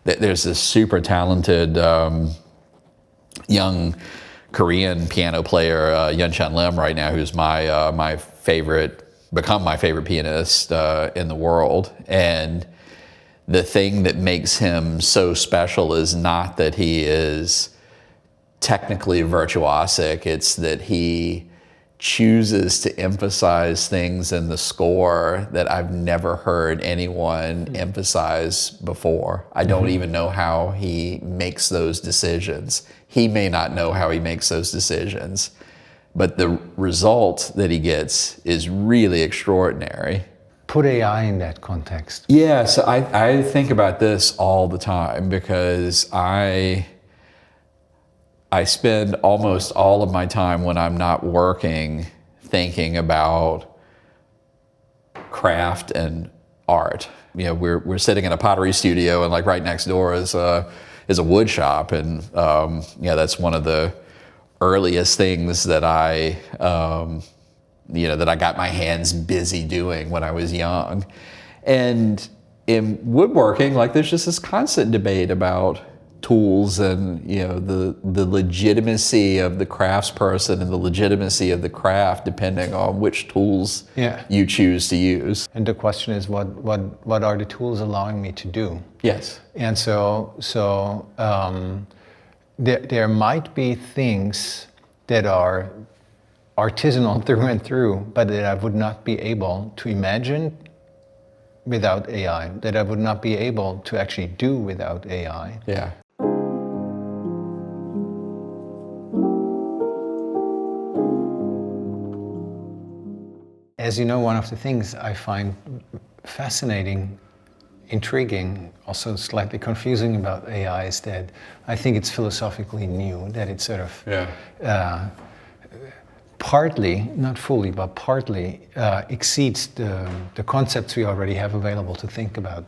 there's this super talented young Korean piano player, Yun-Chan Lim, right now, who's my favorite, become my favorite pianist in the world. And the thing that makes him so special is not that he is technically virtuosic, it's that he chooses to emphasize things in the score that I've never heard anyone emphasize before. I don't even know how he makes those decisions. He may not know how he makes those decisions, but the result that he gets is really extraordinary. Put AI in that context. Yeah, so I think about this all the time because I spend almost all of my time when I'm not working thinking about craft and art. You know, we're sitting in a pottery studio, and like right next door is a wood shop, and that's one of the earliest things that I got my hands busy doing when I was young. And in woodworking, like there's just this constant debate about tools and the legitimacy of the craftsperson and the legitimacy of the craft depending on which tools you choose to use. And the question is, what are the tools allowing me to do? Yes. And so there might be things that are artisanal through and through, but that I would not be able to imagine without AI, that I would not be able to actually do without AI. Yeah. As you know, one of the things I find fascinating, intriguing, also slightly confusing about AI is that I think it's philosophically new, that it sort of partly, not fully, but partly exceeds the concepts we already have available to think about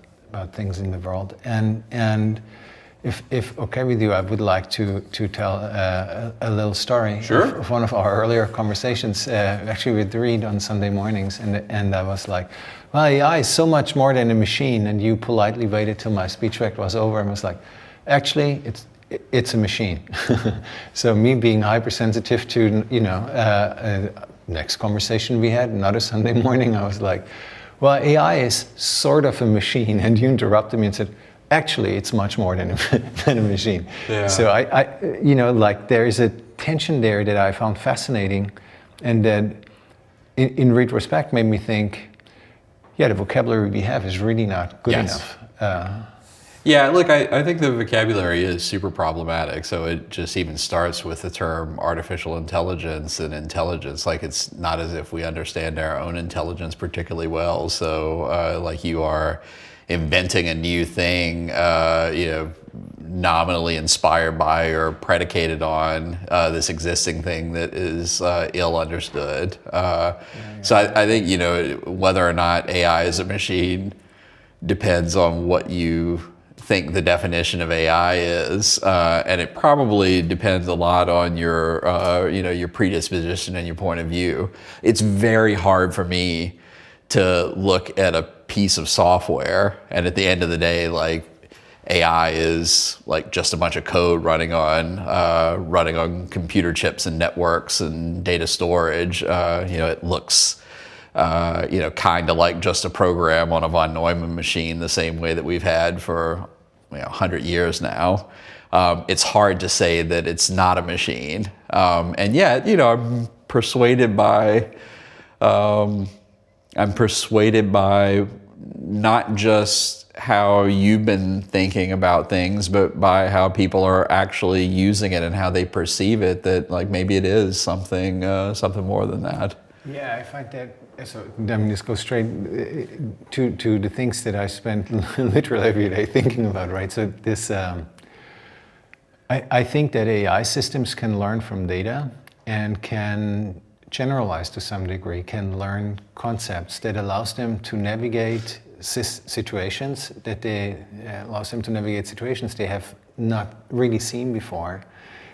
things in the world. And if okay with you, I would like to tell a little story of one of our earlier conversations, actually with Reed on Sunday mornings, and I was like, well, AI is so much more than a machine, and you politely waited till my speech track was over and was like, actually, it's a machine. So me being hypersensitive to, next conversation we had, another Sunday morning, I was like, well, AI is sort of a machine, and you interrupted me and said, actually, it's much more than a machine. Yeah. So I there is a tension there that I found fascinating, and that in retrospect made me think, the vocabulary we have is really not good enough. Yeah, look, I think the vocabulary is super problematic. So it just even starts with the term artificial intelligence and intelligence. Like, it's not as if we understand our own intelligence particularly well. So like you are inventing a new thing, nominally inspired by or predicated on this existing thing that is ill understood. So I think, whether or not AI is a machine depends on what you think the definition of AI is, and it probably depends a lot on your predisposition and your point of view. It's very hard for me to look at a piece of software and at the end of the day, like, AI is like just a bunch of code running on computer chips and networks and data storage. It looks kind of like just a program on a von Neumann machine, the same way that we've had for 100 years now. It's hard to say that it's not a machine, and yet I'm persuaded by not just how you've been thinking about things, but by how people are actually using it and how they perceive it, that like maybe it is something more than that. Yeah, I find that, so let me just go straight to the things that I spend literally every day thinking about, right? So this, I think that AI systems can learn from data and can generalize to some degree, can learn concepts that allows them to navigate situations they have not really seen before,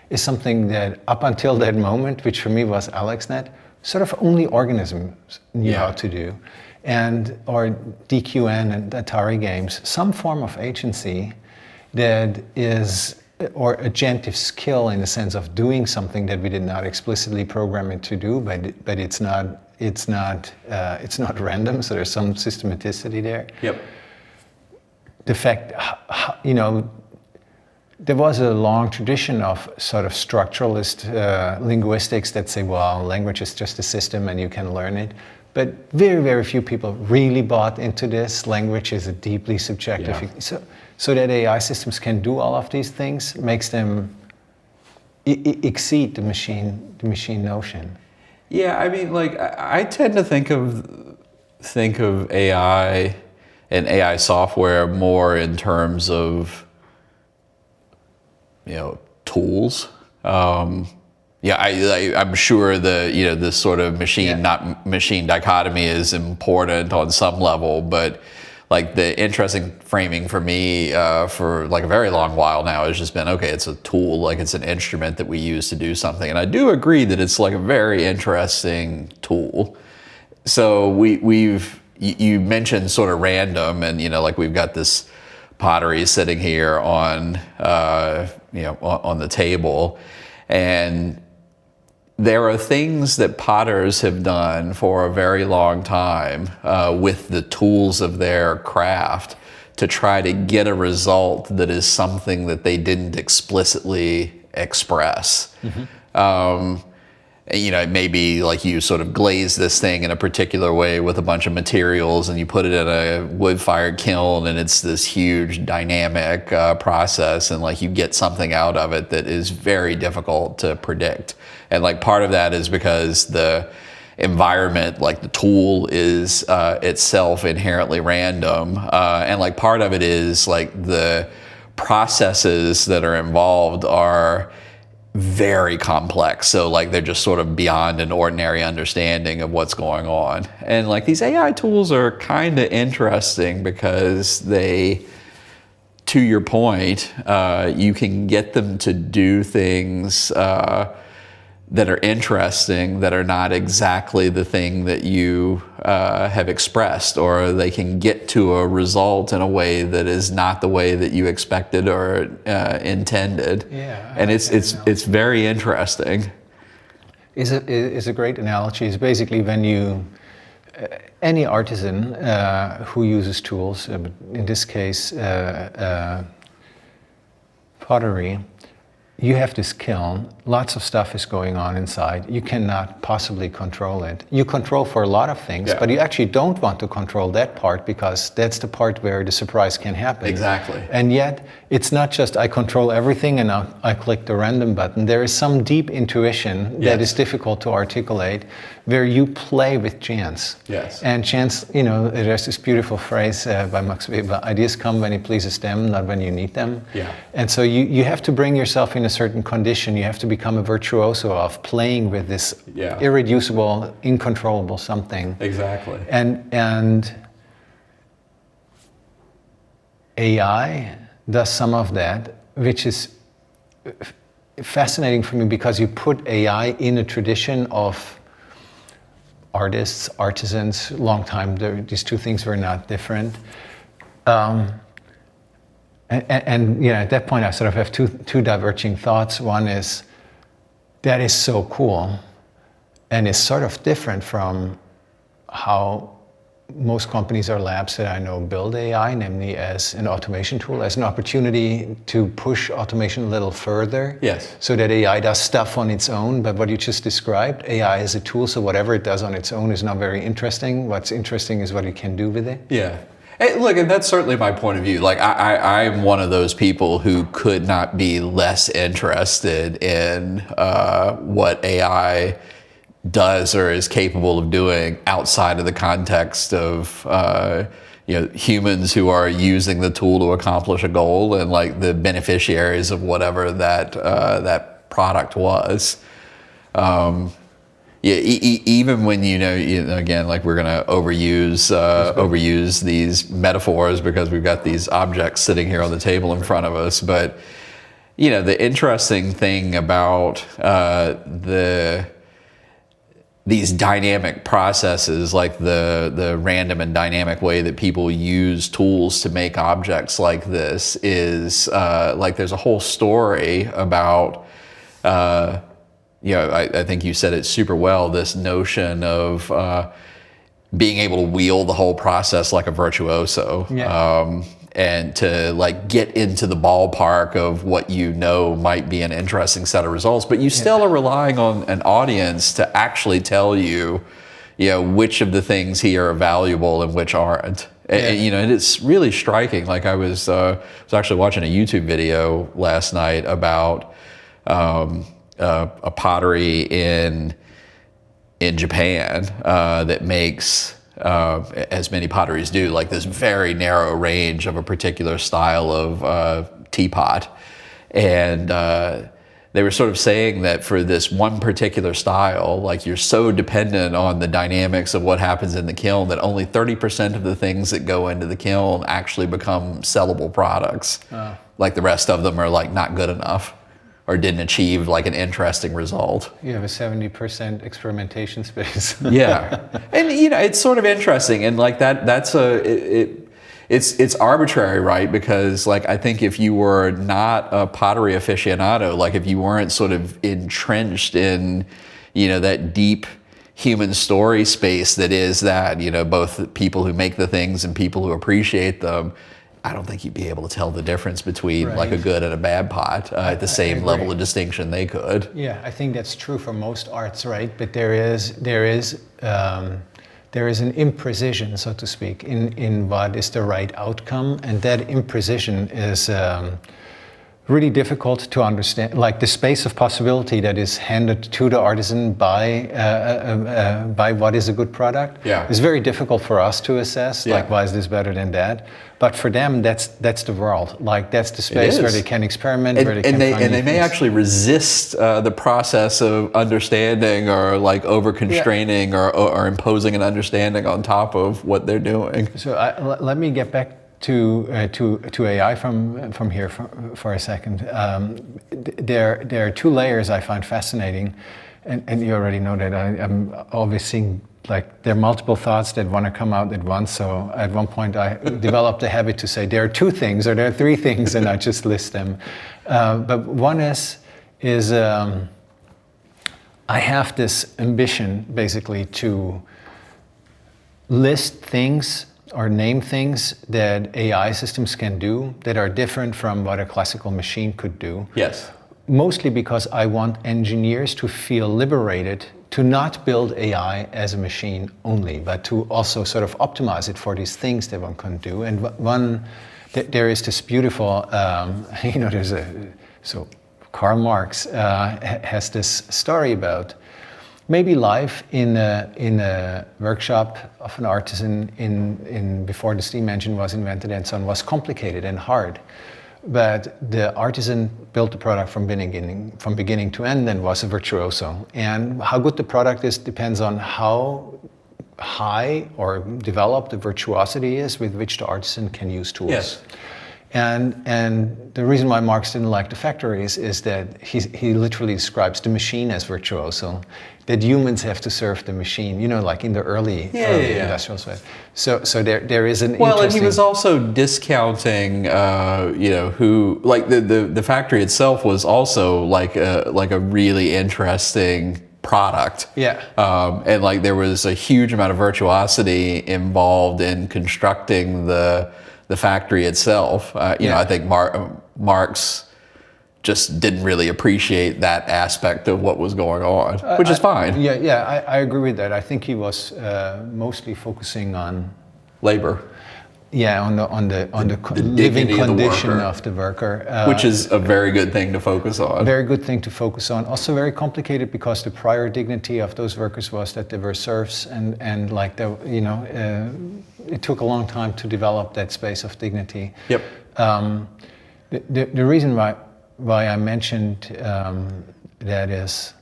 is something that up until that moment, which for me was AlexNet, sort of only organisms knew how to do, or DQN and Atari games, some form of agency. that is, or agentive skill in the sense of doing something that we did not explicitly program it to do, but it's not random. So there's some systematicity there. Yep. The fact, there was a long tradition of sort of structuralist linguistics that say, well, language is just a system and you can learn it. But very, very few people really bought into this. Language is a deeply subjective. Yeah. So that AI systems can do all of these things makes them exceed the machine notion. Yeah, I mean, like I tend to think of AI and AI software more in terms of tools. I'm sure this sort of machine not machine dichotomy is important on some level, but like the interesting framing for me for like a very long while now has just been, okay, it's a tool, like it's an instrument that we use to do something. And I do agree that it's like a very interesting tool. So you mentioned sort of random, and like we've got this pottery sitting here on on the table, and there are things that potters have done for a very long time with the tools of their craft to try to get a result that is something that they didn't explicitly express. Mm-hmm. It may be like you sort of glaze this thing in a particular way with a bunch of materials and you put it in a wood-fired kiln and it's this huge dynamic process, and like you get something out of it that is very difficult to predict. And like part of that is because the environment, like the tool is itself inherently random. And like part of it is like the processes that are involved are very complex. So like they're just sort of beyond an ordinary understanding of what's going on. And like these AI tools are kind of interesting because they, to your point, you can get them to do things that are interesting, that are not exactly the thing that you have expressed, or they can get to a result in a way that is not the way that you expected or intended. Yeah, and it's very interesting. Is a great analogy. It's basically when you any artisan who uses tools, in this case pottery. You have this kiln, lots of stuff is going on inside. You cannot possibly control it. You control for a lot of things, but you actually don't want to control that part because that's the part where the surprise can happen. Exactly. And yet, it's not just I control everything and I click the random button. There is some deep intuition that is difficult to articulate where you play with chance. Yes. And chance, there's this beautiful phrase by Max Weber, ideas come when it pleases them, not when you need them. Yeah. And so you have to bring yourself in a certain condition. You have to become a virtuoso of playing with this irreducible, uncontrollable something. Exactly. And AI does some of that, which is fascinating for me because you put AI in a tradition of artists, artisans, long time. These two things were not different. And at that point, I sort of have two diverging thoughts. One is, that is so cool, and is sort of different from how most companies or labs that I know build AI, namely as an automation tool, as an opportunity to push automation a little further. Yes. So that AI does stuff on its own, but what you just described, AI is a tool, so whatever it does on its own is not very interesting. What's interesting is what it can do with it. Yeah. Hey, look, and that's certainly my point of view. Like, I'm one of those people who could not be less interested in what AI does or is capable of doing outside of the context of humans who are using the tool to accomplish a goal and like the beneficiaries of whatever that product was. Even when again, like we're gonna overuse these metaphors because we've got these objects sitting here on the table in front of us, but the interesting thing about these dynamic processes, like the random and dynamic way that people use tools to make objects like this is like there's a whole story about, I think you said it super well, this notion of being able to wheel the whole process like a virtuoso. Yeah. And to like get into the ballpark of what might be an interesting set of results, but you still are relying on an audience to actually tell you, which of the things here are valuable and which aren't. And it's really striking. Like I was actually watching a YouTube video last night about a pottery in Japan that makes, as many potteries do, like this very narrow range of a particular style of teapot. And they were sort of saying that for this one particular style, like you're so dependent on the dynamics of what happens in the kiln that only 30% of the things that go into the kiln actually become sellable products. Like the rest of them are like not good enough, or didn't achieve like an interesting result. You have a 70% experimentation space. Yeah, and it's sort of interesting, and like it's arbitrary, right? Because like I think if you were not a pottery aficionado, like if you weren't sort of entrenched in that deep human story space that is that both people who make the things and people who appreciate them, I don't think you'd be able to tell the difference between like a good and a bad pot at the same level of distinction they could. Yeah, I think that's true for most arts, right? But there is an imprecision, so to speak, in what is the right outcome, and that imprecision is really difficult to understand. Like the space of possibility that is handed to the artisan by what is a good product is very difficult for us to assess. Like, why is this better than that? But for them, that's the world. Like that's the space where they can experiment, where they can find they may actually resist the process of understanding, or like over constraining, or imposing an understanding on top of what they're doing. So let me get back to AI from here for a second. There are two layers I find fascinating, and you already know that I'm always seeing like there are multiple thoughts that want to come out at once. So at one point I developed a habit to say there are two things or there are three things, and I just list them. But one is I have this ambition basically to list things or name things that AI systems can do that are different from what a classical machine could do. Yes. Mostly because I want engineers to feel liberated to not build AI as a machine only, but to also sort of optimize it for these things that one can do. And there is this beautiful, so Karl Marx has this story about maybe life in a workshop of an artisan in before the steam engine was invented and so on was complicated and hard. But the artisan built the product from beginning to end and was a virtuoso. And how good the product is depends on how high or developed the virtuosity is with which the artisan can use tools. Yes. And the reason why Marx didn't like the factories is that he literally describes the machine as virtuoso, that humans have to serve the machine, like in the early industrial space. So there is an well, and he was also discounting, who like the factory itself was also like a really interesting product. Yeah. And like there was a huge amount of virtuosity involved in constructing the factory itself. I think Marx just didn't really appreciate that aspect of what was going on, which is fine. I agree with that. I think he was mostly focusing on labor. Yeah, on the living condition of the worker, which is a very good thing to focus on. Very good thing to focus on. Also very complicated because the prior dignity of those workers was that they were serfs, and like it took a long time to develop that space of dignity. Yep. The reason why I mentioned that is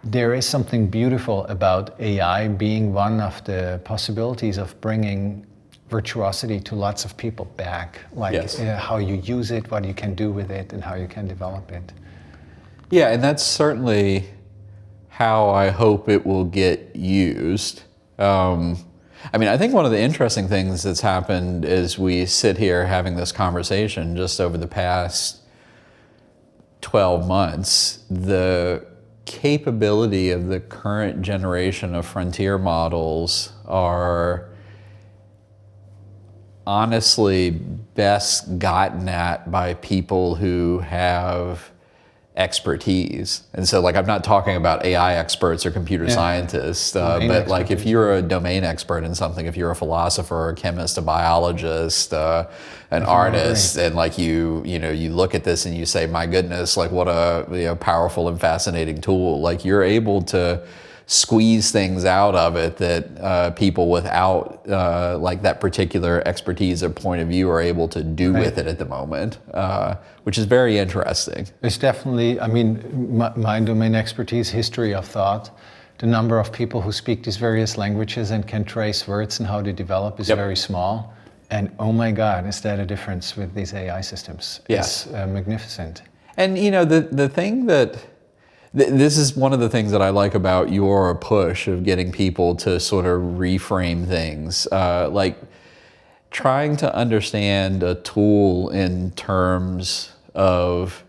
there is something beautiful about AI being one of the possibilities of bringing virtuosity to lots of people back, like how you use it, what you can do with it, and how you can develop it. Yeah, and that's certainly how I hope it will get used. I mean, I think one of the interesting things that's happened as we sit here having this conversation just over the past 12 months, the capability of the current generation of frontier models are honestly best gotten at by people who have expertise. And so like, I'm not talking about AI experts or computer scientists, but like if you're a domain expert in something, if you're a philosopher, a chemist, a biologist, an artist, and like you look at this and you say, my goodness, like what a powerful and fascinating tool. Like you're able to squeeze things out of it that people without like that particular expertise or point of view are able to do with it at the moment, which is very interesting. It's definitely, I mean, my domain expertise, history of thought, the number of people who speak these various languages and can trace words and how they develop is very small. And oh my God, is that a difference with these AI systems? It's magnificent. And the thing that, this is one of the things that I like about your push of getting people to sort of reframe things, like trying to understand a tool in terms of,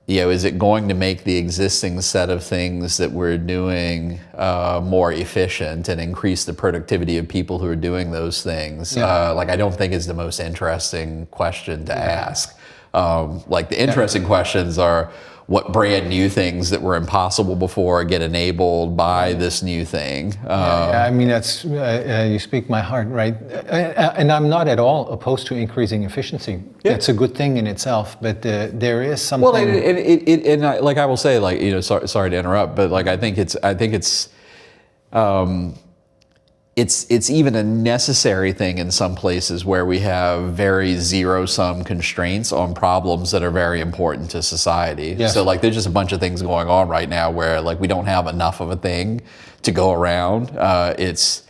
is it going to make the existing set of things that we're doing more efficient and increase the productivity of people who are doing those things? Like I don't think is the most interesting question to ask. Like the interesting questions are, what brand new things that were impossible before get enabled by this new thing? I mean, that's you speak my heart, right? And I'm not at all opposed to increasing efficiency. It's a good thing in itself, but there is something. Well, like I will say, like sorry to interrupt, but like I think it's even a necessary thing in some places where we have very zero-sum constraints on problems that are very important to society. Yes. So like there's just a bunch of things going on right now where like we don't have enough of a thing to go around. It's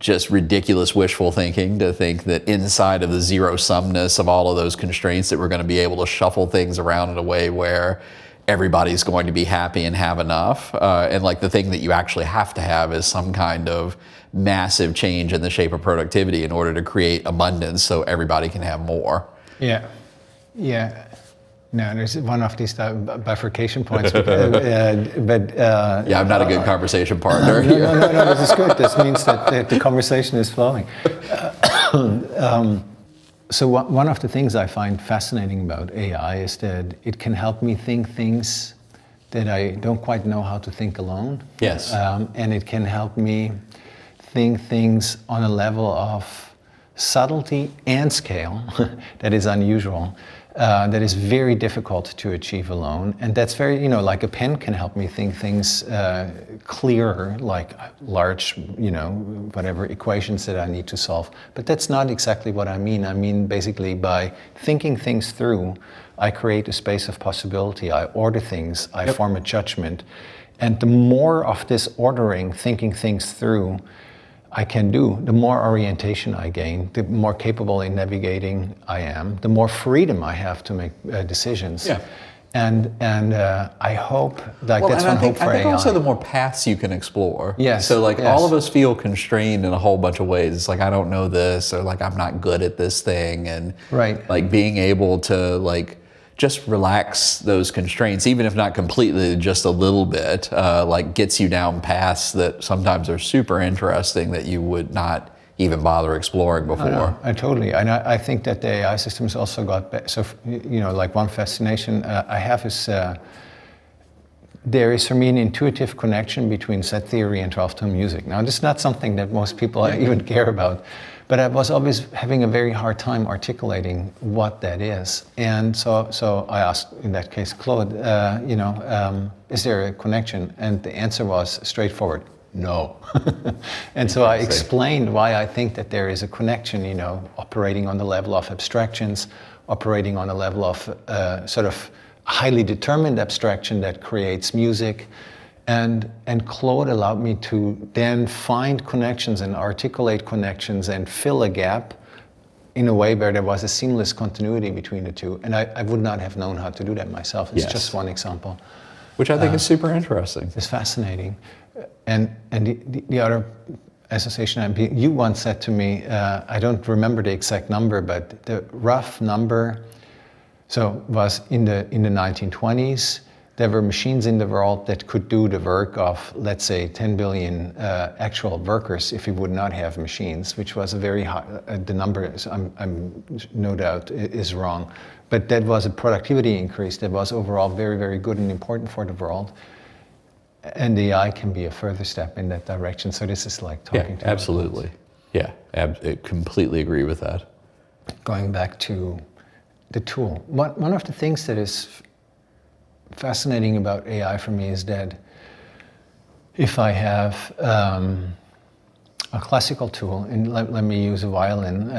just ridiculous wishful thinking to think that inside of the zero-sumness of all of those constraints that we're going to be able to shuffle things around in a way where everybody's going to be happy and have enough. And like the thing that you actually have to have is some kind of massive change in the shape of productivity in order to create abundance so everybody can have more. Yeah. No, there's one of these bifurcation points. I'm not a good conversation partner. No, this is good. This means that the conversation is flowing. So one of the things I find fascinating about AI is that it can help me think things that I don't quite know how to think alone. Yes. And it can help me think things on a level of subtlety and scale that is unusual, that is very difficult to achieve alone. And that's very, like a pen can help me think things clearer, like large, whatever equations that I need to solve. But that's not exactly what I mean. I mean, basically by thinking things through, I create a space of possibility. I order things, I form a judgment. And the more of this ordering, thinking things through, I can do, the more orientation I gain, the more capable in navigating I am, the more freedom I have to make decisions. Yeah. And I hope that's one hope for AI. I think also the more paths you can explore. Yes. So like all of us feel constrained in a whole bunch of ways. It's like I don't know this, or like I'm not good at this thing, and like being able to like just relax those constraints, even if not completely, just a little bit, like gets you down paths that sometimes are super interesting that you would not even bother exploring before. I totally, and I think that the AI systems also got, so like one fascination I have is, there is for me an intuitive connection between set theory and 12-tone music. Now, this is not something that most people even care about, but I was always having a very hard time articulating what that is. And so I asked, in that case, Claude, is there a connection? And the answer was straightforward, no. And so I explained why I think that there is a connection, operating on the level of abstractions, operating on a level of sort of highly determined abstraction that creates music. And Claude allowed me to then find connections and articulate connections and fill a gap in a way where there was a seamless continuity between the two. And I would not have known how to do that myself. It's just one example. Which I think is super interesting. It's fascinating. And the other association, you once said to me, I don't remember the exact number, but the rough number, was in the 1920s, there were machines in the world that could do the work of, let's say, 10 billion actual workers if we would not have machines, which was a very high, the number is, I'm no doubt is wrong, but that was a productivity increase that was overall very, very good and important for the world. And the AI can be a further step in that direction. So this is like talking to absolutely. Yeah, I completely agree with that. Going back to the tool, one of the things that is fascinating about AI for me is that if I have a classical tool, and let me use a violin,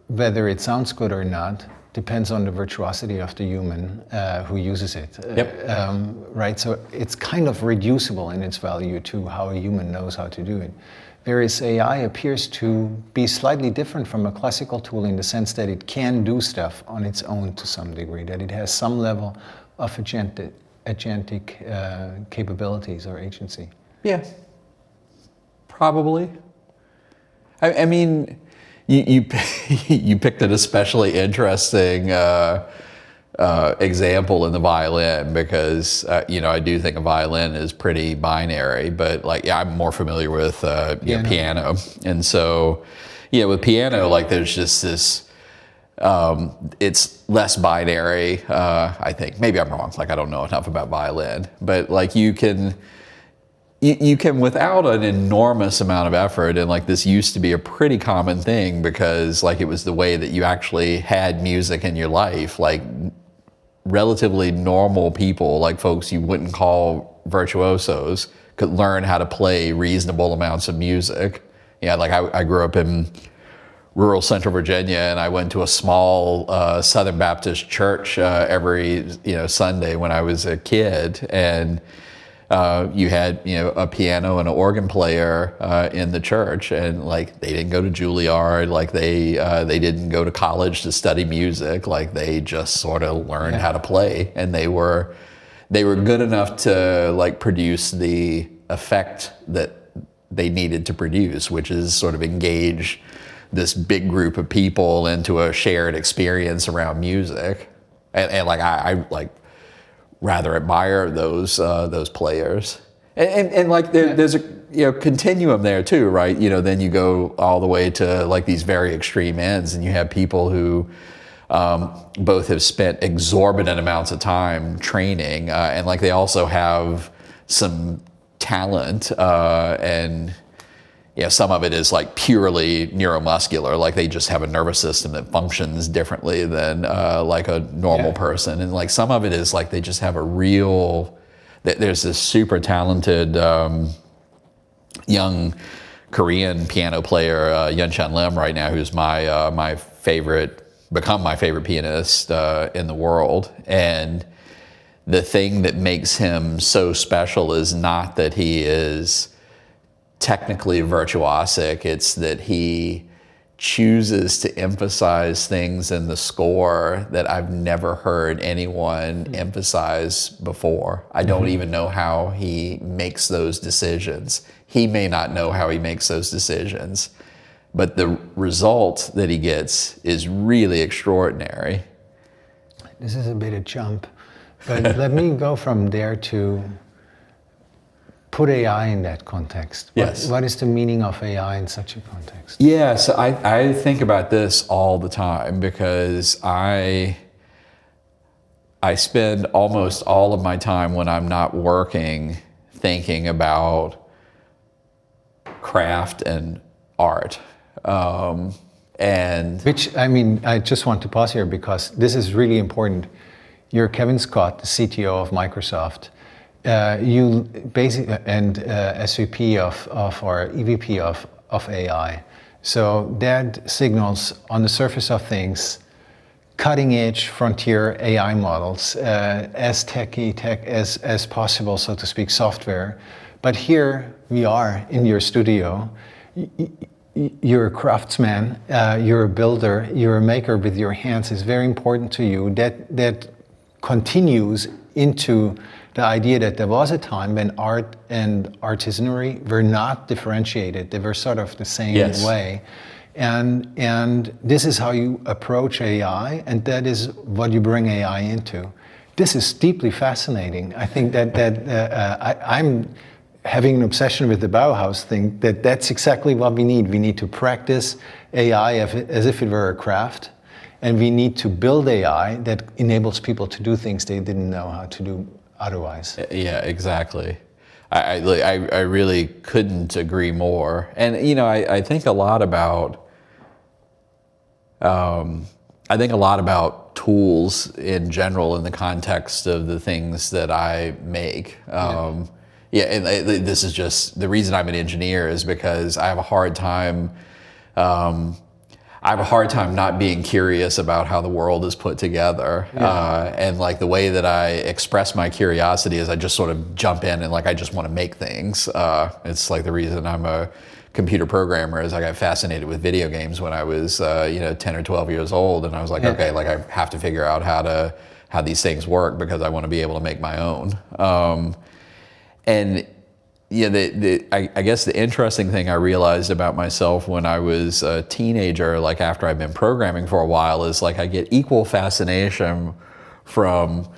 whether it sounds good or not depends on the virtuosity of the human who uses it. Right, so it's kind of reducible in its value to how a human knows how to do it. Whereas AI appears to be slightly different from a classical tool in the sense that it can do stuff on its own to some degree, that it has some level of agentic capabilities or agency. Yeah, probably. I mean, you picked an especially interesting example in the violin because I do think a violin is pretty binary, but I'm more familiar with piano, and so with piano there's just this. It's less binary, I think. Maybe I'm wrong. I don't know enough about violin, but you can without an enormous amount of effort, and this used to be a pretty common thing because it was the way that you actually had music in your life. Relatively normal people, folks you wouldn't call virtuosos, could learn how to play reasonable amounts of music. I grew up in rural Central Virginia, and I went to a small Southern Baptist church every Sunday when I was a kid, and you had a piano and an organ player in the church, and they didn't go to Juilliard, they didn't go to college to study music, they just sort of learned how to play, and they were good enough to produce the effect that they needed to produce, which is sort of engage this big group of people into a shared experience around music, and I rather admire those players, and there's a continuum there too, right? Then you go all the way to these very extreme ends, and you have people who both have spent exorbitant amounts of time training, and they also have some talent, and some of it is purely neuromuscular, they just have a nervous system that functions differently than a normal person, and some of it is they just have a real. There's this super talented young Korean piano player, Yun-Chan Lim, right now, who's become my favorite pianist in the world, and the thing that makes him so special is not that he is technically virtuosic, it's that he chooses to emphasize things in the score that I've never heard anyone emphasize before. I don't even know how he makes those decisions. He may not know how he makes those decisions, but the result that he gets is really extraordinary. This is a bit of jump, but let me go from there to put AI in that context. Yes. What is the meaning of AI in such a context? Yeah, so I think about this all the time because I spend almost all of my time when I'm not working thinking about craft and art. Which, I just want to pause here because this is really important. You're Kevin Scott, the CTO of Microsoft. You basically, and SVP of or EVP of AI. So that signals on the surface of things, cutting edge frontier AI models, as tech as possible, so to speak, software. But here we are in your studio. You're a craftsman, you're a builder, you're a maker with your hands. It's very important to you. That continues into the idea that there was a time when art and artisanry were not differentiated. They were sort of the same way. And this is how you approach AI, and that is what you bring AI into. This is deeply fascinating. I think that I'm having an obsession with the Bauhaus thing, that's exactly what we need. We need to practice AI as if it were a craft, and we need to build AI that enables people to do things they didn't know how to do otherwise. Yeah, exactly. I really couldn't agree more. And I think a lot about tools in general in the context of the things that I make. And this is just the reason I'm an engineer is because I have a hard time. I have a hard time not being curious about how the world is put together. And like the way that I express my curiosity is I just sort of jump in and like I just want to make things. It's like the reason I'm a computer programmer is I got fascinated with video games when I was 10 or 12 years old, and I was like, okay, like I have to figure out how these things work because I want to be able to make my own. And I guess the interesting thing I realized about myself when I was a teenager, like after I've been programming for a while, is like I get equal fascination from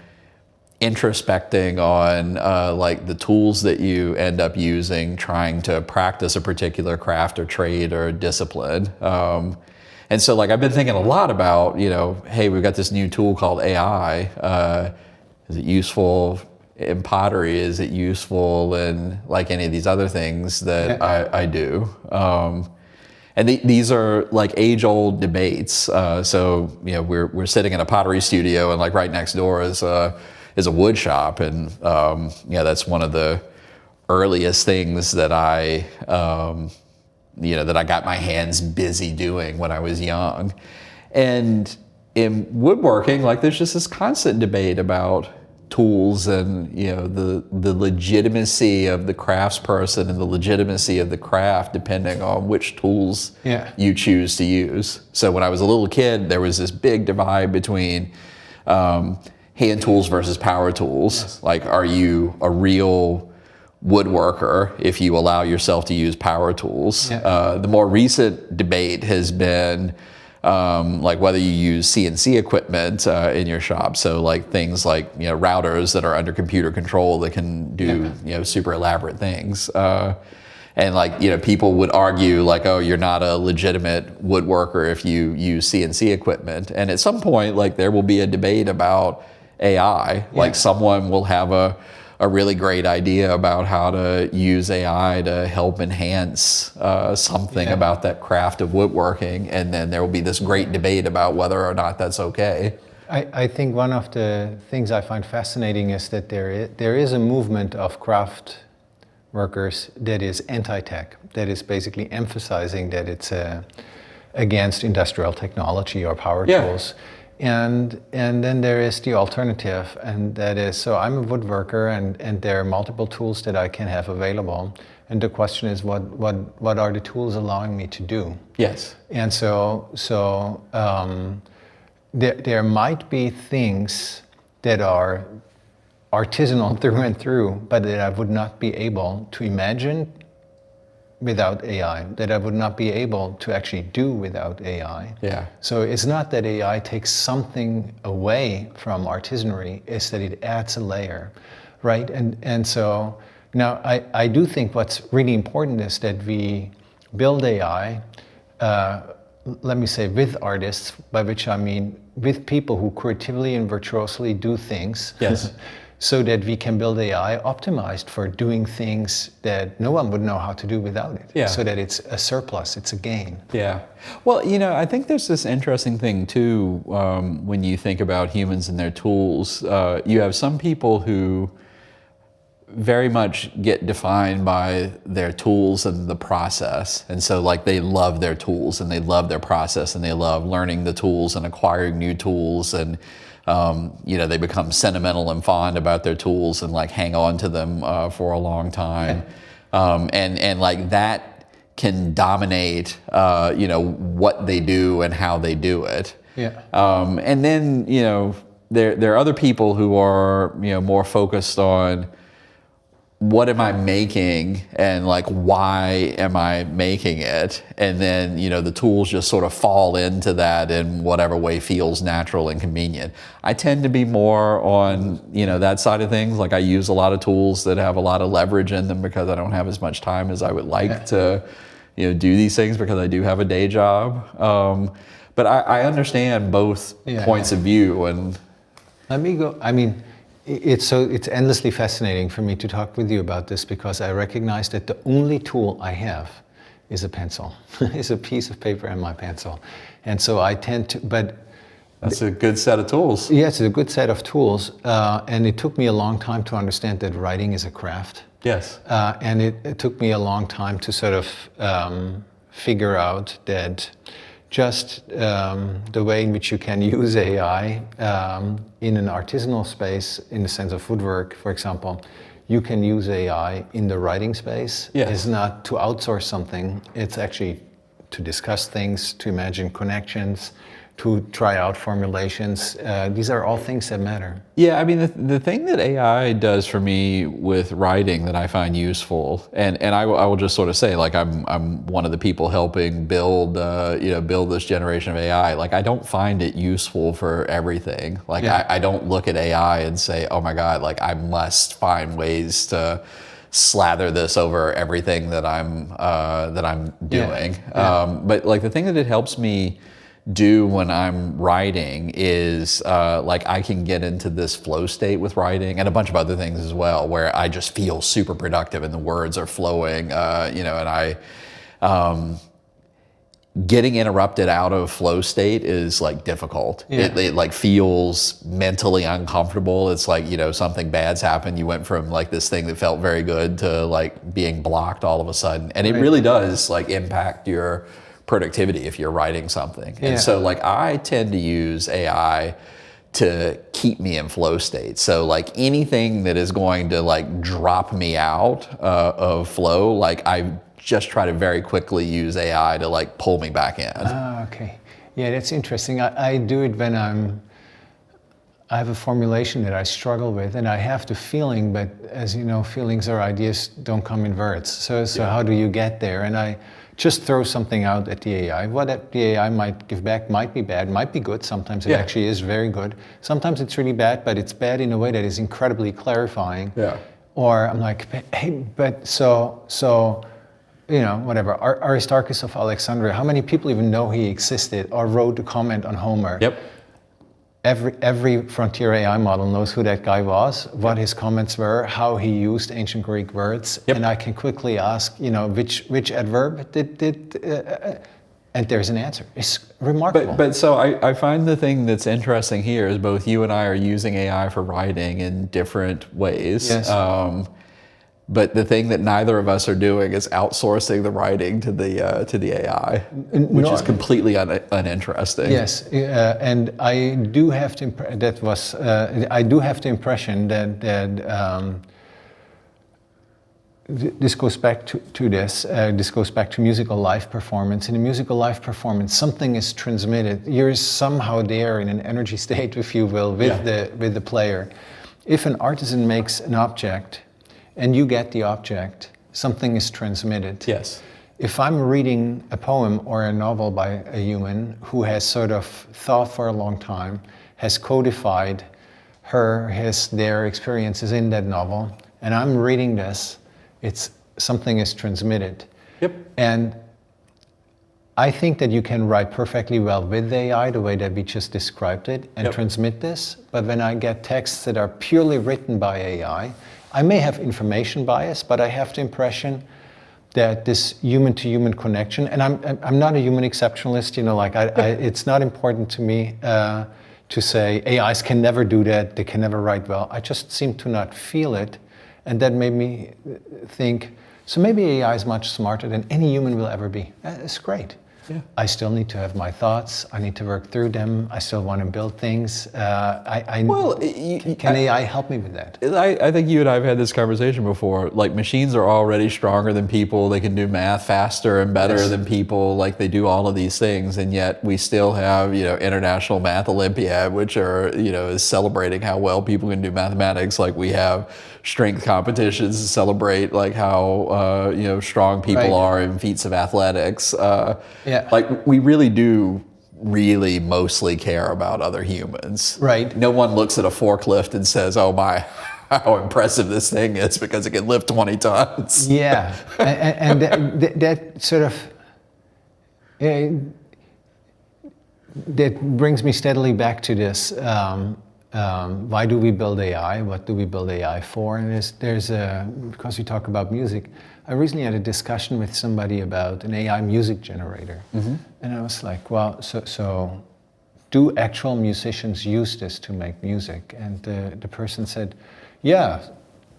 introspecting on like the tools that you end up using trying to practice a particular craft or trade or discipline. And so like I've been thinking a lot about, hey, we've got this new tool called AI. Is it useful in pottery? Is it useful in like any of these other things that I do? And these are like age-old debates. So we're sitting in a pottery studio, and like right next door is a wood shop, and that's one of the earliest things that I got my hands busy doing when I was young. And in woodworking, like there's just this constant debate about tools and the legitimacy of the craftsperson and the legitimacy of the craft depending on which tools you choose to use. So when I was a little kid, there was this big divide between hand tools versus power tools. Yes. Like, are you a real woodworker if you allow yourself to use power tools? The more recent debate has been like whether you use CNC equipment in your shop. So like things like routers that are under computer control that can do super elaborate things. And like people would argue like, oh, you're not a legitimate woodworker if you use CNC equipment. And at some point, like there will be a debate about AI. Like someone will have a really great idea about how to use AI to help enhance something about that craft of woodworking, and then there will be this great debate about whether or not that's okay. I think one of the things I find fascinating is that there is a movement of craft workers that is anti-tech, that is basically emphasizing that it's against industrial technology or power tools. And then there is the alternative, and that is, so I'm a woodworker, and there are multiple tools that I can have available, and the question is what are the tools allowing me to do? Yes. And so there might be things that are artisanal through and through, but that I would not be able to imagine without AI, that I would not be able to actually do without AI. So it's not that AI takes something away from artisanry, it's that it adds a layer, right? And so now I do think what's really important is that we build AI, let me say with artists, by which I mean with people who creatively and virtuosely do things. So that we can build AI optimized for doing things that no one would know how to do without it. So that it's a surplus, it's a gain. Well, I think there's this interesting thing too, when you think about humans and their tools. You have some people who very much get defined by their tools and the process. And so like they love their tools and they love their process and they love learning the tools and acquiring new tools, and they become sentimental and fond about their tools and like hang on to them for a long time. And like that can dominate, what they do and how they do it. And then, there are other people who are, more focused on what am I making and like why am I making it, and then the tools just sort of fall into that in whatever way feels natural and convenient. I tend to be more on that side of things. Like I use a lot of tools that have a lot of leverage in them because I don't have as much time as I would like to do these things, because I do have a day job. But I understand both points of view. And let me go. I mean, it's endlessly fascinating for me to talk with you about this, because I recognize that the only tool I have is a pencil, is a piece of paper and my pencil. And so I tend to, but that's a good set of tools. Yes, it's a good set of tools. And it took me a long time to understand that writing is a craft. Yes. And it took me a long time to sort of figure out that just the way in which you can use AI in an artisanal space, in the sense of woodwork, for example, you can use AI in the writing space. Yes. It's not to outsource something, it's actually to discuss things, to imagine connections, to try out formulations. These are all things that matter. Yeah, I mean, the thing that AI does for me with writing that I find useful, and I will just sort of say, like, I'm one of the people helping build this generation of AI. Like, I don't find it useful for everything. Like, I don't look at AI and say, oh my God, like I must find ways to slather this over everything that I'm doing. But like the thing that it helps me do when I'm writing is like I can get into this flow state with writing, and a bunch of other things as well, where I just feel super productive and the words are flowing, and I getting interrupted out of flow state is like difficult. It like feels mentally uncomfortable. It's like, something bad's happened. You went from like this thing that felt very good to like being blocked all of a sudden. And it really does like impact your productivity if you're writing something. And so like I tend to use AI to keep me in flow state. So like anything that is going to like drop me out of flow, like I just try to very quickly use AI to like pull me back in. Okay. Yeah, that's interesting. I do it when I have a formulation that I struggle with, and I have the feeling, but as you know, feelings or ideas don't come in words. So how do you get there? And I just throw something out at the AI. What the AI might give back might be bad, might be good. Sometimes it actually is very good. Sometimes it's really bad, but it's bad in a way that is incredibly clarifying. Yeah. Or I'm like, hey, but so whatever. Aristarchus of Alexandria, how many people even know he existed or wrote a comment on Homer? Yep. Every frontier AI model knows who that guy was, what his comments were, how he used ancient Greek words, and I can quickly ask, which adverb did and there's an answer. It's remarkable. But so I find the thing that's interesting here is both you and I are using AI for writing in different ways. Yes. But the thing that neither of us are doing is outsourcing the writing to the AI, which is completely uninteresting. Yes, and I do have the impression that this goes back to this. This goes back to musical live performance. In a musical live performance, something is transmitted. You're somehow there in an energy state, if you will, with the player. If an artisan makes an object, and you get the object, something is transmitted. Yes. If I'm reading a poem or a novel by a human who has sort of thought for a long time, has codified their experiences in that novel, and I'm reading this, something is transmitted. Yep. And I think that you can write perfectly well with AI, the way that we just described it, and transmit this. But when I get texts that are purely written by AI, I may have information bias, but I have the impression that this human-to-human connection, and I'm not a human exceptionalist, it's not important to me to say AIs can never do that, they can never write well. I just seem to not feel it, and that made me think, so maybe AI is much smarter than any human will ever be. It's great. I still need to have my thoughts. I need to work through them. I still want to build things. Can AI help me with that? I think you and I have had this conversation before. Like, machines are already stronger than people. They can do math faster and better than people. Like, they do all of these things, and yet we still have, International Math Olympiad, which are, is celebrating how well people can do mathematics. Like, we have strength competitions to celebrate like how strong people are in feats of athletics. Like, we really do mostly care about other humans. Right. No one looks at a forklift and says, "Oh my, how impressive this thing is because it can lift 20 tons." Yeah, and that sort of that brings me steadily back to this. Why do we build AI? What do we build AI for? And because we talk about music, I recently had a discussion with somebody about an AI music generator. Mm-hmm. And I was like, well, so do actual musicians use this to make music? And the person said, yeah,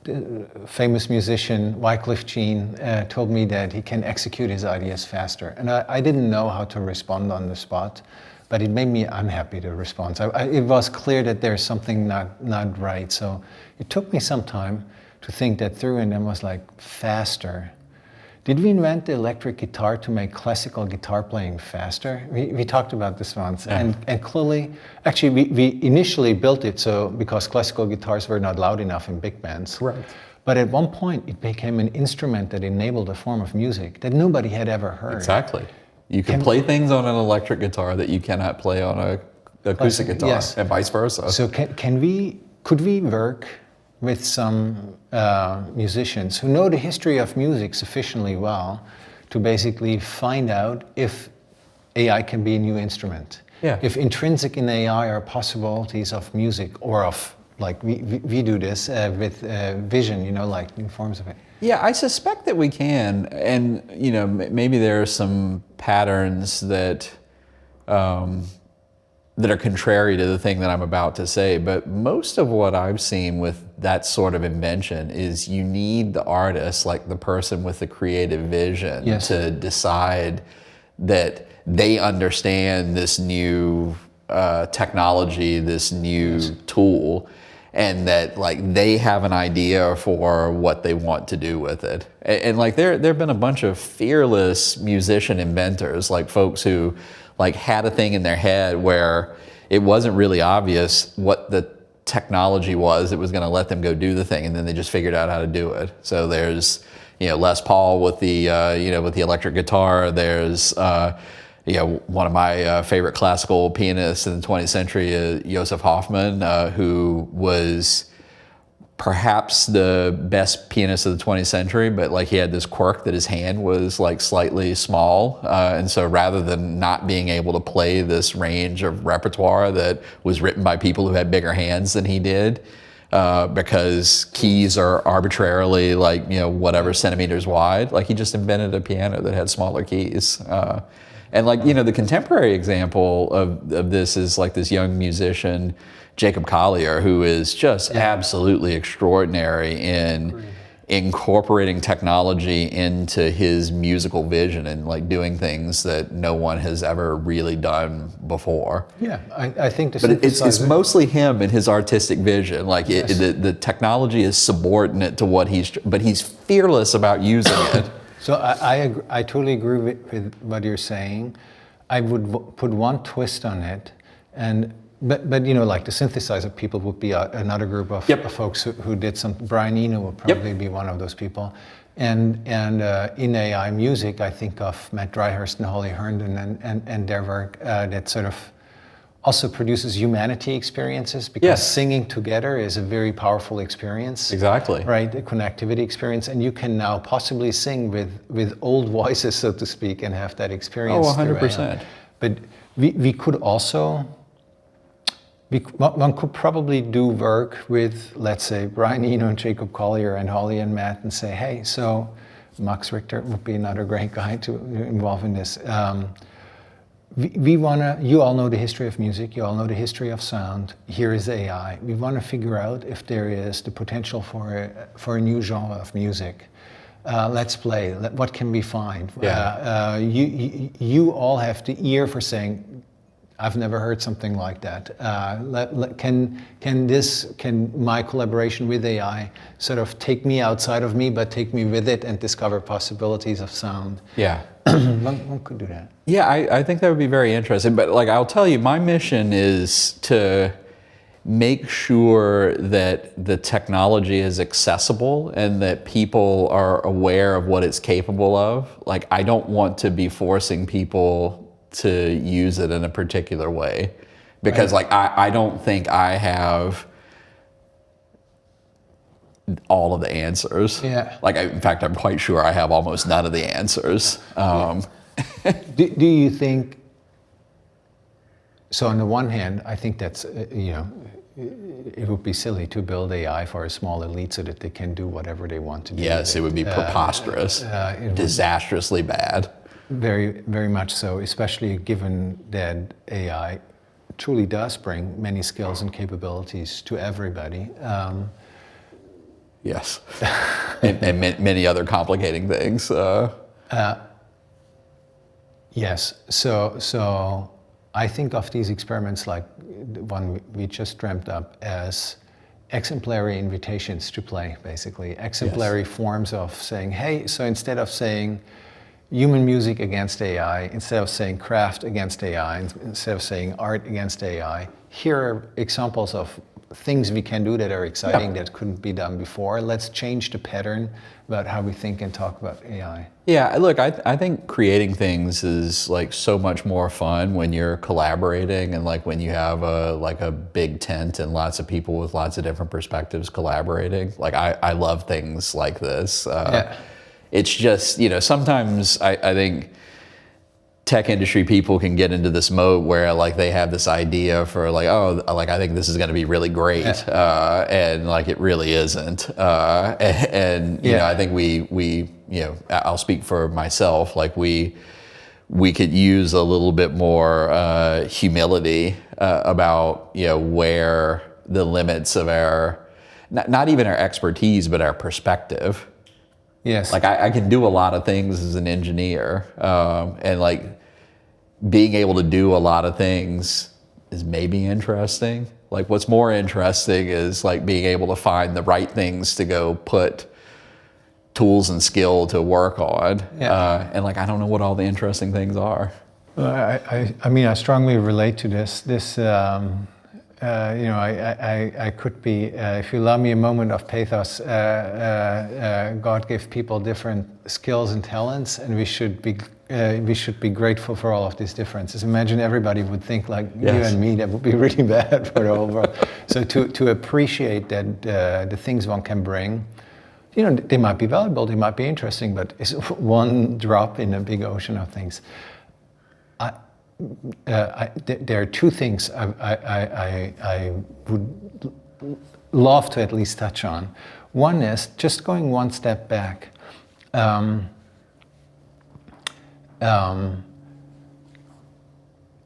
the famous musician Wycliffe Jean told me that he can execute his ideas faster. And I didn't know how to respond on the spot, but it made me unhappy to respond. It was clear that there's something not right. So it took me some time to think that through, and then was like, faster. Did we invent the electric guitar to make classical guitar playing faster? We talked about this once, and clearly, actually we initially built it so because classical guitars were not loud enough in big bands. Right. But at one point it became an instrument that enabled a form of music that nobody had ever heard. Exactly. You can play things on an electric guitar that you cannot play on an acoustic guitar, yes. And vice versa. So could we work with some musicians who know the history of music sufficiently well to basically find out if AI can be a new instrument? Yeah. If intrinsic in AI are possibilities of music, or of, like we do this with vision, like new forms of it. Yeah, I suspect that we can, and maybe there are some patterns that that are contrary to the thing that I'm about to say, but most of what I've seen with that sort of invention is you need the artist, like the person with the creative vision, yes. to decide that they understand this new technology, this new yes. tool, and that like they have an idea for what they want to do with it. And like there have been a bunch of fearless musician inventors, like folks who like had a thing in their head where it wasn't really obvious what the technology was that was going to let them go do the thing, and then they just figured out how to do it. So there's Les Paul with the with the electric guitar. There's one of my favorite classical pianists in the 20th century, Joseph Hoffman, who was perhaps the best pianist of the 20th century, but like he had this quirk that his hand was like slightly small, and so rather than not being able to play this range of repertoire that was written by people who had bigger hands than he did, because keys are arbitrarily like whatever centimeters wide, like he just invented a piano that had smaller keys. And like the contemporary example of this is like this young musician, Jacob Collier, who is just absolutely extraordinary in incorporating technology into his musical vision and like doing things that no one has ever really done before. Yeah, I think the But it's mostly him and his artistic vision. Like yes. the technology is subordinate to what but he's fearless about using it. So I totally agree with what you're saying. I would put one twist on it, but like the synthesizer people would be another group of folks who did some. Brian Eno would probably be one of those people, and in AI music, I think of Matt Dryhurst and Holly Herndon and their work that sort of also produces humanity experiences, because singing together is a very powerful experience. Exactly. Right, a connectivity experience, and you can now possibly sing with old voices, so to speak, and have that experience. Oh, 100%. But we could also, one could probably do work with, let's say, Brian Eno and Jacob Collier and Holly and Matt, and say, hey, so Max Richter would be another great guy to involve in this. You all know the history of music, you all know the history of sound. Here is AI. We want to figure out if there is the potential for a new genre of music. Let's play. What can we find? Yeah. You all have the ear for saying, I've never heard something like that. Can my collaboration with AI sort of take me outside of me, but take me with it and discover possibilities of sound? Yeah. One could do that. Yeah, I think that would be very interesting. But like, I'll tell you, my mission is to make sure that the technology is accessible and that people are aware of what it's capable of. Like, I don't want to be forcing people to use it in a particular way, because like, I don't think I have all of the answers. Yeah. Like, in fact, I'm quite sure I have almost none of the answers. Do you think, so on the one hand, I think that's, it would be silly to build AI for a small elite so that they can do whatever they want to do. Yes, it would be preposterous, disastrously bad. Very, very much so, especially given that AI truly does bring many skills and capabilities to everybody. Yes, and many other complicating things. Yes, so I think of these experiments like the one we just dreamt up as exemplary invitations to play, basically. Exemplary forms of saying, hey, so instead of saying human music against AI, instead of saying craft against AI, instead of saying art against AI, here are examples of things we can do that are exciting that couldn't be done before. Let's change the pattern about how we think and talk about AI. Yeah, look, I think creating things is like so much more fun when you're collaborating, and like when you have a big tent and lots of people with lots of different perspectives collaborating. Like, I love things like this. It's just, sometimes I think tech industry people can get into this mode where like they have this idea for like, oh, like I think this is going to be really great, and like it really isn't. I think we I'll speak for myself. Like we could use a little bit more humility about where the limits of our not even our expertise but our perspective. Yes. Like I can do a lot of things as an engineer, and like being able to do a lot of things is maybe interesting. Like what's more interesting is like being able to find the right things to go put tools and skill to work on. And like I don't know what all the interesting things are. I mean, I strongly relate to this. I could be, if you allow me a moment of pathos, God gave people different skills and talents, and we should be grateful for all of these differences. Imagine everybody would think like you and me. That would be really bad for the whole world. So to appreciate that the things one can bring, they might be valuable, they might be interesting, but it's one drop in a big ocean of things. There are two things I would love to at least touch on. One is just going one step back.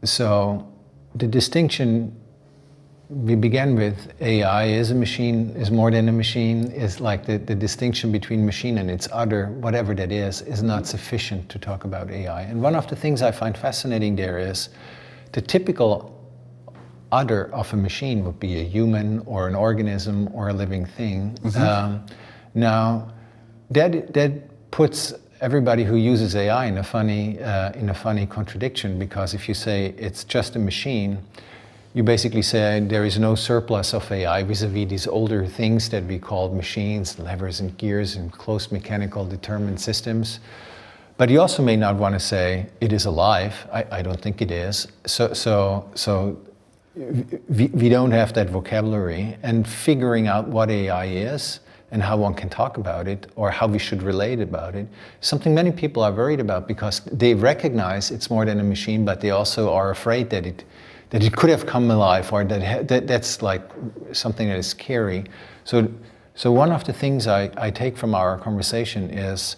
So the distinction we began with, AI is a machine, is more than a machine, is like the distinction between machine and its other, whatever that is not sufficient to talk about AI. And one of the things I find fascinating there is the typical other of a machine would be a human or an organism or a living thing. Now, that puts everybody who uses AI in a funny contradiction, because if you say it's just a machine, you basically say there is no surplus of AI vis-a-vis these older things that we call machines, levers and gears and closed mechanical determined systems. But you also may not want to say it is alive. I don't think it is. So we don't have that vocabulary, and figuring out what AI is and how one can talk about it or how we should relate about it, something many people are worried about, because they recognize it's more than a machine, but they also are afraid that it could have come alive, or that's like something that is scary. So one of the things I take from our conversation is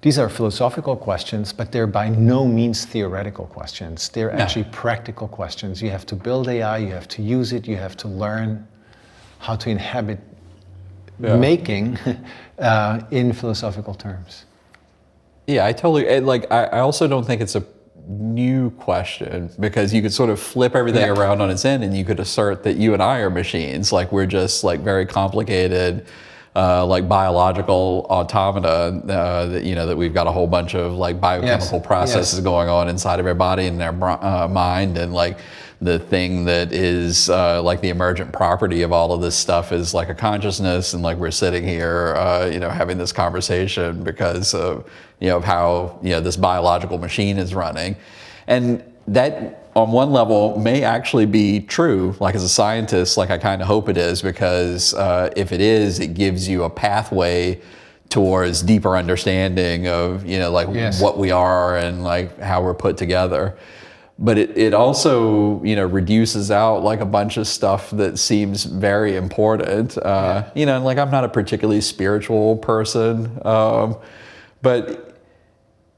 these are philosophical questions, but they're by no means theoretical questions. They're actually practical questions. You have to build AI, you have to use it, you have to learn how to inhabit making in philosophical terms. Yeah, I totally, like, I also don't think it's a new question, because you could sort of flip everything around on its end, and you could assert that you and I are machines, like we're just like very complicated, like biological automata, that, you know, that we've got a whole bunch of like biochemical processes going on inside of our body and our mind, and like the thing that is like the emergent property of all of this stuff is like a consciousness, and like we're sitting here, you know, having this conversation because of, you know, of how, you know, this biological machine is running. And that on one level may actually be true, like as a scientist, like I kind of hope it is, because if it is, it gives you a pathway towards deeper understanding of, you know, like what we are and like how we're put together. But it also, you know, reduces out like a bunch of stuff that seems very important. You know, and like I'm not a particularly spiritual person, but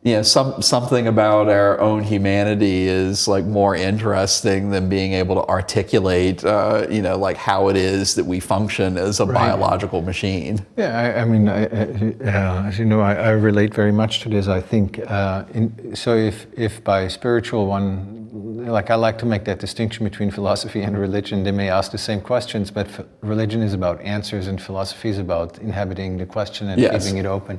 you know, something about our own humanity is like more interesting than being able to articulate, you know, like how it is that we function as a biological machine. Yeah, I mean, as you know, I relate very much to this. I think, so if by spiritual one, like I like to make that distinction between philosophy and religion. They may ask the same questions, but religion is about answers and philosophy is about inhabiting the question and keeping it open.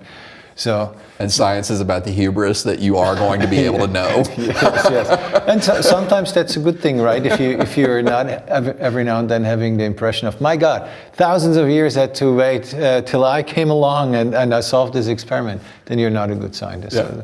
So, and science is about the hubris that you are going to be able to know. yes. And sometimes that's a good thing, right? If you're not every now and then having the impression of, my God, thousands of years had to wait till I came along and I solved this experiment, then you're not a good scientist. Yeah. So,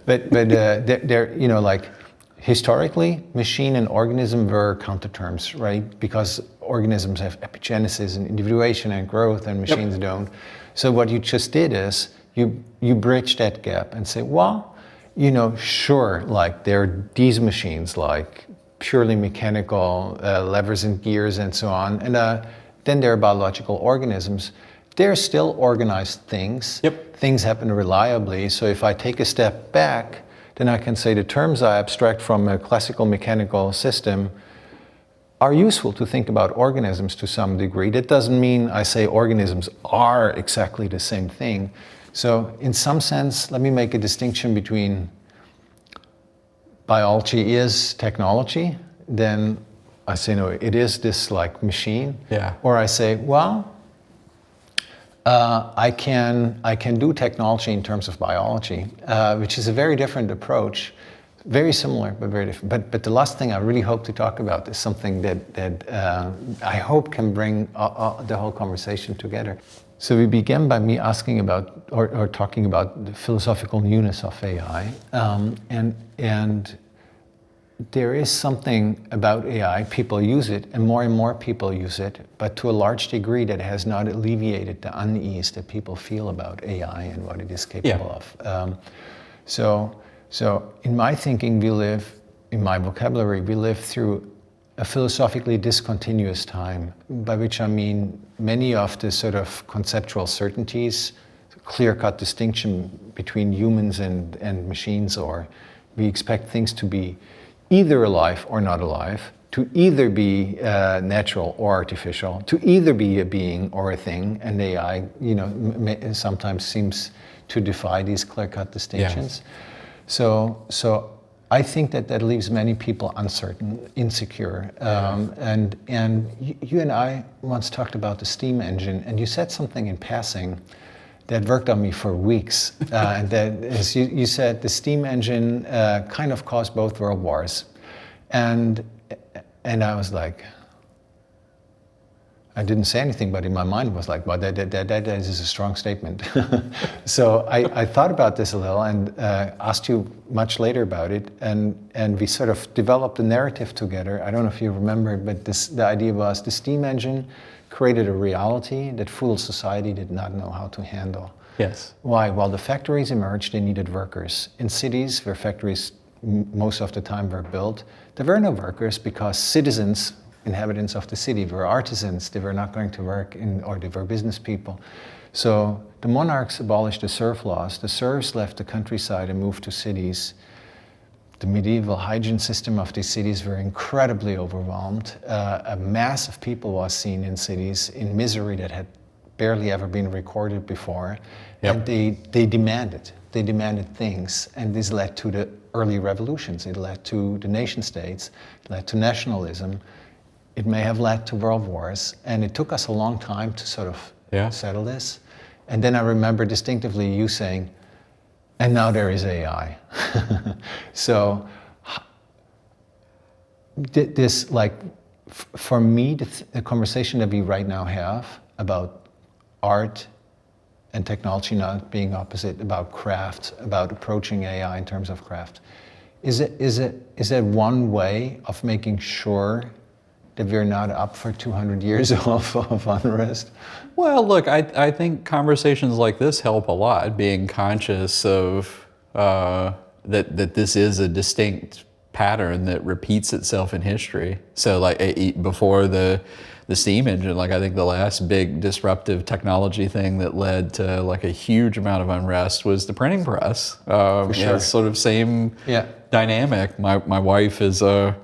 but they're, you know, like historically, machine and organism were counter terms, right? Because organisms have epigenesis and individuation and growth, and machines don't. So what you just did is, you bridge that gap and say, well, you know, sure, like there are these machines, like purely mechanical levers and gears and so on, and then there are biological organisms. They're still organized things. Things happen reliably. So if I take a step back, then I can say the terms I abstract from a classical mechanical system are useful to think about organisms to some degree. That doesn't mean I say organisms are exactly the same thing. So in some sense, let me make a distinction between biology is technology, then I say, no, it is this like machine. Or I say, well, I can do technology in terms of biology, which is a very different approach, very similar, but very different. But the last thing I really hope to talk about is something that I hope can bring the whole conversation together. So we began by me asking about, or talking about the philosophical newness of AI, and there is something about AI, people use it, and more people use it, but to a large degree that has not alleviated the unease that people feel about AI and what it is capable of. So in my thinking, in my vocabulary, we live through a philosophically discontinuous time, by which I mean many of the sort of conceptual certainties, clear-cut distinction between humans and machines, or we expect things to be either alive or not alive, to either be natural or artificial, to either be a being or a thing, and AI, you know, sometimes seems to defy these clear-cut distinctions. So I think that leaves many people uncertain, insecure. And you and I once talked about the steam engine, and you said something in passing that worked on me for weeks. And that is, you said the steam engine kind of caused both world wars. And I was like, I didn't say anything, but in my mind was like, well, that is a strong statement. So I thought about this a little and asked you much later about it, and we sort of developed a narrative together. I don't know if you remember, but the idea was the steam engine created a reality that full society did not know how to handle. Yes. Why? While the factories emerged, they needed workers. In cities where factories most of the time were built, there were no workers because citizens, inhabitants of the city, were artisans. They were not going to work or they were business people. So the monarchs abolished the serf laws. The serfs left the countryside and moved to cities. The medieval hygiene system of these cities were incredibly overwhelmed. A mass of people was seen in cities in misery that had barely ever been recorded before. Yep. And they demanded things, and this led to the early revolutions. It led to the nation states, it led to nationalism, it may have led to world wars, and it took us a long time to sort of settle this. And then I remember distinctively you saying, and now there is AI. So this, like, for me, the conversation that we right now have about art and technology not being opposite, about craft, about approaching AI in terms of craft, is it one way of making sure that we're not up for 200 years of unrest? Well, look, I think conversations like this help a lot, being conscious of that this is a distinct pattern that repeats itself in history. So like before the steam engine, like I think the last big disruptive technology thing that led to like a huge amount of unrest was the printing press. For sure. Sort of same dynamic. My wife is a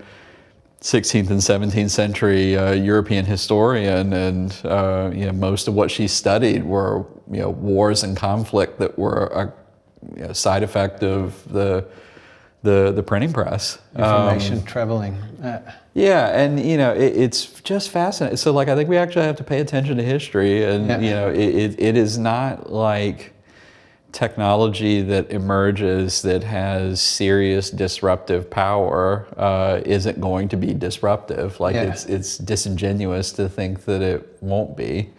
16th and 17th century European historian, and most of what she studied were wars and conflict that were a side effect of the printing press. Information traveling. Yeah, and it's just fascinating. So like I think we actually have to pay attention to history, and it is not like technology that emerges that has serious disruptive power isn't going to be disruptive. Like it's disingenuous to think that it won't be.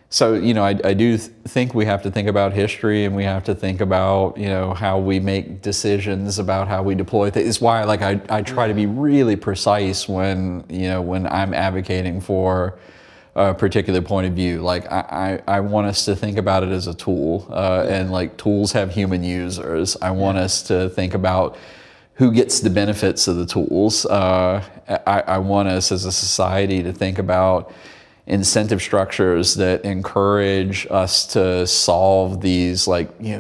So I do think we have to think about history, and we have to think about how we make decisions about how we deploy things. It's why like I try to be really precise when I'm advocating for a particular point of view. Like I want us to think about it as a tool, and like tools have human users. I want us to think about who gets the benefits of the tools. I want us as a society to think about incentive structures that encourage us to solve these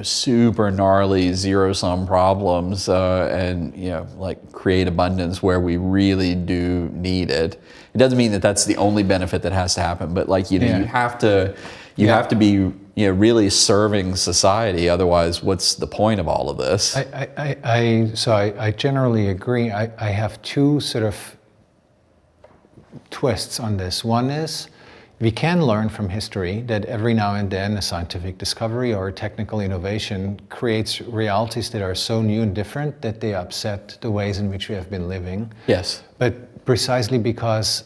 super gnarly zero-sum problems, and like create abundance where we really do need it. It doesn't mean that that's the only benefit that has to happen, but like you have to be really serving society. Otherwise, what's the point of all of this? I generally agree. I have two sort of twists on this. One is we can learn from history that every now and then a scientific discovery or a technical innovation creates realities that are so new and different that they upset the ways in which we have been living. Yes. But precisely because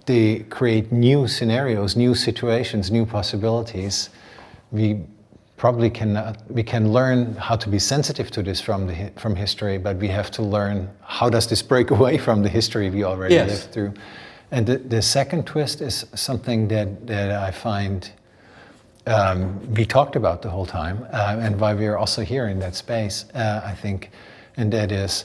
they create new scenarios, new situations, new possibilities, we can learn how to be sensitive to this from history, but we have to learn how does this break away from the history we already lived through. And the second twist is something that I find we talked about the whole time, and why we are also here in that space, I think, and that is,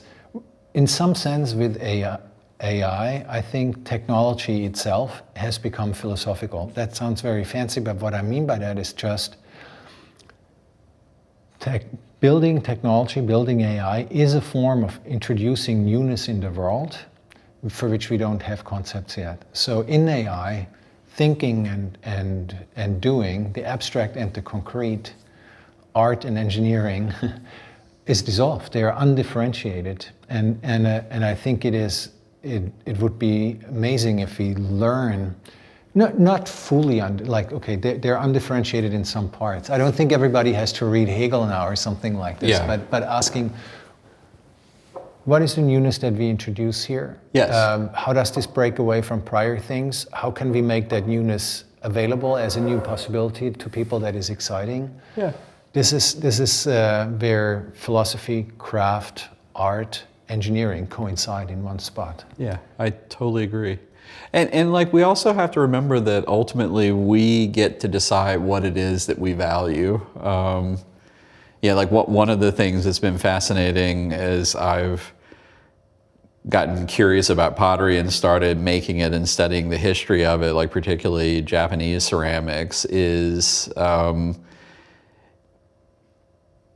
in some sense with AI, I think technology itself has become philosophical. That sounds very fancy, but what I mean by that is just building technology, building AI is a form of introducing newness in the world for which we don't have concepts yet. So in AI, thinking and doing, the abstract and the concrete, art and engineering is dissolved. They are undifferentiated, and I think it would be amazing if we learn, not fully, they're undifferentiated in some parts. I don't think everybody has to read Hegel now or something like this, but asking, what is the newness that we introduce here? Yes. How does this break away from prior things? How can we make that newness available as a new possibility to people that is exciting? Yeah. This is where philosophy, craft, art, engineering coincide in one spot. Yeah, I totally agree. And like we also have to remember that ultimately we get to decide what it is that we value. One of the things that's been fascinating as I've gotten curious about pottery and started making it and studying the history of it, like particularly Japanese ceramics, is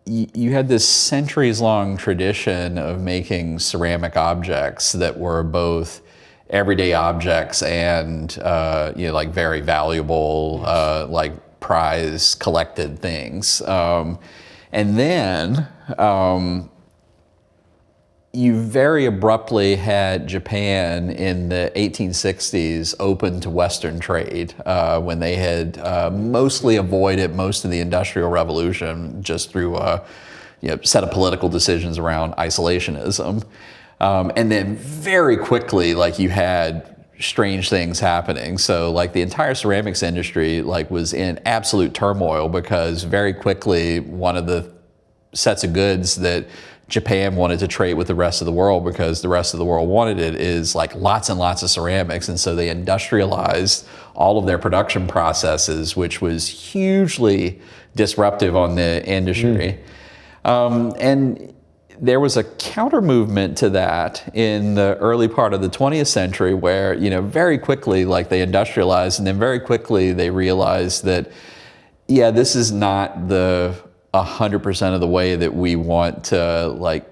you had this centuries-long tradition of making ceramic objects that were both everyday objects and like very valuable like prize collected things. And then you very abruptly had Japan in the 1860s open to Western trade when they had mostly avoided most of the Industrial Revolution just through a set of political decisions around isolationism. And then very quickly, like, you had strange things happening. So like the entire ceramics industry like was in absolute turmoil because very quickly one of the sets of goods that Japan wanted to trade with the rest of the world because the rest of the world wanted it is like lots and lots of ceramics. And so they industrialized all of their production processes, which was hugely disruptive on the industry. And there was a counter movement to that in the early part of the 20th century where, very quickly, like, they industrialized, and then very quickly they realized that, yeah, this is not the 100% of the way that we want to like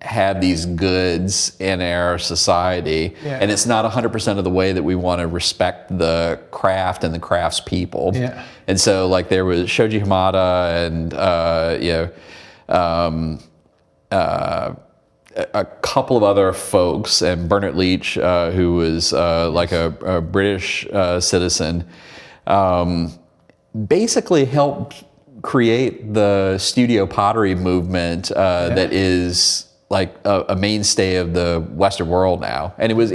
have these goods in our society, and it's not 100% of the way that we want to respect the craft and the craftspeople. And so like there was Shoji Hamada and a couple of other folks, and Bernard Leach, who was like a British citizen, basically helped create the studio pottery movement that is like a mainstay of the Western world now. And it was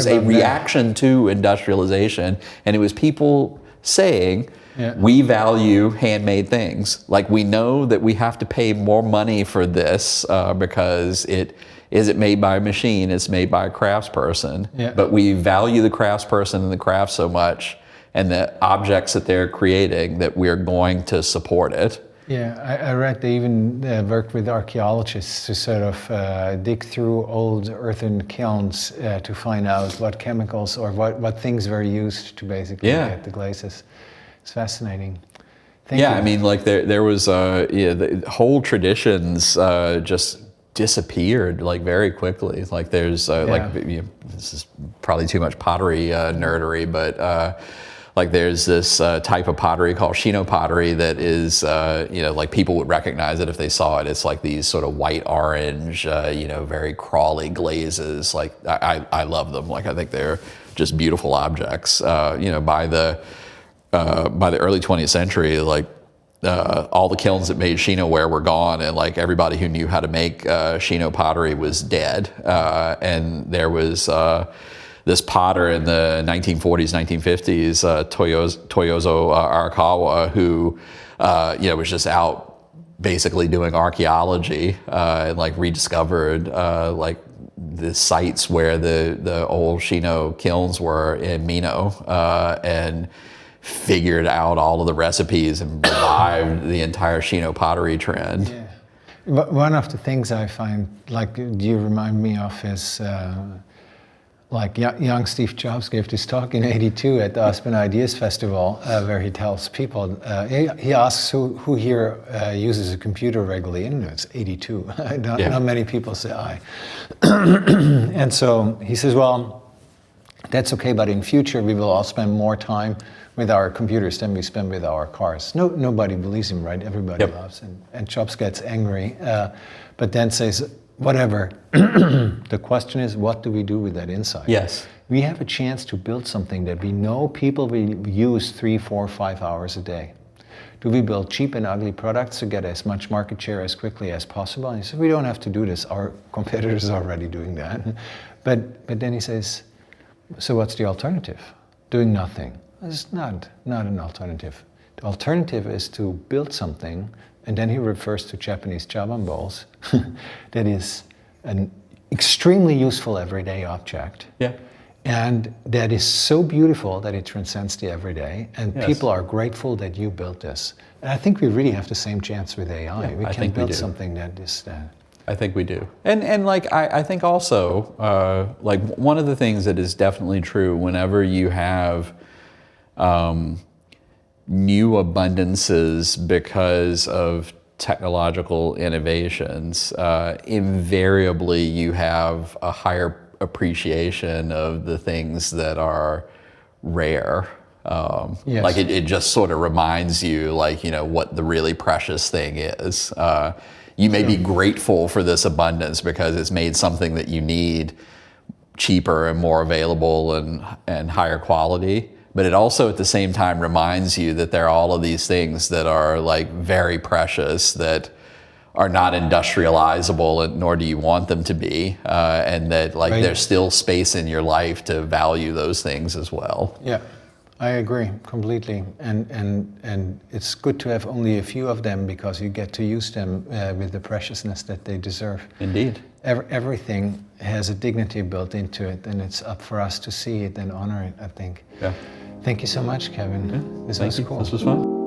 a reaction to industrialization, and it was people saying, we value handmade things. Like, we know that we have to pay more money for this because it isn't made by a machine, it's made by a craftsperson. But we value the craftsperson and the craft so much and the objects that they're creating that we're going to support it. I read they even worked with archaeologists to sort of dig through old earthen kilns to find out what chemicals or what things were used to basically get the glazes. It's fascinating. Thank you. I mean, like there was the whole traditions just disappeared like very quickly. Like there's this is probably too much pottery nerdery, but like there's this type of pottery called Shino pottery that is, like people would recognize it if they saw it. It's like these sort of white orange, very crawly glazes. Like I love them. Like I think they're just beautiful objects. By the early 20th century, like all the kilns that made Shino ware were gone, and like everybody who knew how to make Shino pottery was dead. And there was this potter in the 1940s, 1950s, Toyozo Arakawa, who was just out basically doing archaeology and like rediscovered like the sites where the old Shino kilns were in Mino, and figured out all of the recipes and revived the entire Shino pottery trend. One of the things I find, like, you remind me of is like young Steve Jobs gave this talk in '82 at the Aspen Ideas Festival, where he tells people, he asks who here uses a computer regularly, and it's '82. Not many people say I. And so he says, well, that's okay, but in future we will all spend more time with our computers than we spend with our cars. Nobody believes him, right? Everybody loves him. And Jobs gets angry, but then says, whatever. The question is, what do we do with that insight? Yes. We have a chance to build something that we know people will use 3, 4, 5 hours a day. Do we build cheap and ugly products to get as much market share as quickly as possible? And he said, we don't have to do this. Our competitors are already doing that. But then he says, so what's the alternative? Doing nothing. It's not an alternative. The alternative is to build something, and then he refers to Japanese chaban bowls, that is an extremely useful everyday object. And that is so beautiful that it transcends the everyday, and people are grateful that you built this. And I think we really have the same chance with AI. We can build something that is that. I think we do. And like, I think also, like one of the things that is definitely true whenever you have new abundances because of technological innovations, invariably you have a higher appreciation of the things that are rare. Yes. Like it just sort of reminds you, like, you know, what the really precious thing is. You may be grateful for this abundance because it's made something that you need cheaper and more available and higher quality. But it also at the same time reminds you that there are all of these things that are like very precious that are not industrializable, and nor do you want them to be, and that like Right. there's still space in your life to value those things as well. Yeah, I agree completely. And it's good to have only a few of them because you get to use them with the preciousness that they deserve. Indeed. Everything has a dignity built into it, and it's up for us to see it and honor it, I think. Yeah. Thank you so much, Kevin. This was cool. This was fun.